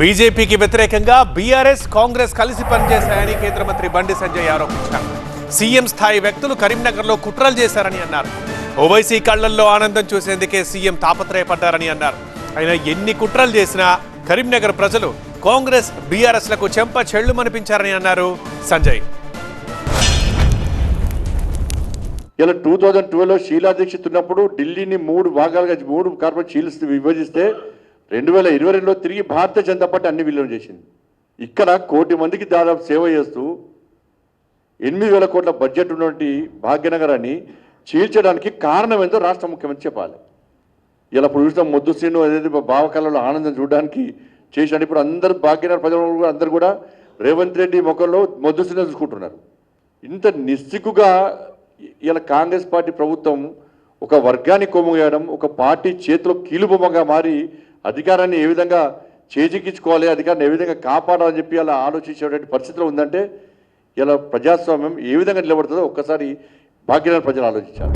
బీజేపీకి వ్యతిరేకంగా బీఆర్ఎస్ కాంగ్రెస్ కలిసి పనిచేశాయని కేంద్ర మంత్రి బండి సంజయ్ ఆరోపించారు. సీఎం స్థాయి వ్యక్తులు కరీంనగర్లో కుట్రలు చేశారని అన్నారు. ఓవైసీ కళ్లల్లో ఆనందం చూసేందుకే సీఎం తాపత్రయపడ్డారని అన్నారు. ఆయన ఎన్ని కుట్రలు చేసినా కరీంనగర్ ప్రజలు కాంగ్రెస్ బీఆర్ఎస్లకు చెంప చెళ్లుమనిపించారని అన్నారు సంజయ్. ఇలా 2012లో షీలా దీక్షిత్ ఉన్నప్పుడు ఢిల్లీని 3 భాగాలుగా 3 కార్పొరేట్ షీల్స్ విభజిస్తే 2022లో తిరిగి భారతీయ జనతా పార్టీ అన్ని విలీనం చేసింది. ఇక్కడ 1 కోటి మందికి దాదాపు సేవ చేస్తూ 8,000 కోట్ల బడ్జెట్ ఉన్నటువంటి భాగ్యనగరాన్ని చీల్చడానికి కారణం ఏంటో రాష్ట్ర ముఖ్యమంత్రి చెప్పాలి. ఇలా ఇప్పుడు చూస్తాం మొద్దు శ్రీను ఏదైతే భావకళలో ఆనందం చూడడానికి చేసినట్టు ఇప్పుడు అందరూ భాగ్యనగర ప్రజలు అందరూ కూడా రేవంత్ రెడ్డి ముఖంలో మొద్దు శ్రీను చూసుకుంటున్నారు. ఇంత నిస్సిగ్గుగా ఇలా కాంగ్రెస్ పార్టీ ప్రభుత్వం ఒక వర్గాన్ని కొమ్ముగేయడం, ఒక పార్టీ చేతిలో కీలుబొమ్మగా మారి అధికారాన్ని ఏ విధంగా చేజిక్కించుకోవాలి, అధికారాన్ని ఏ విధంగా కాపాడాలని చెప్పి అలా ఆలోచించేటువంటి పరిస్థితిలో ఉందంటే ఇలా ప్రజాస్వామ్యం ఏ విధంగా నిలబడుతుందో ఒక్కసారి భాగ్యనగర ప్రజలు ఆలోచించారు.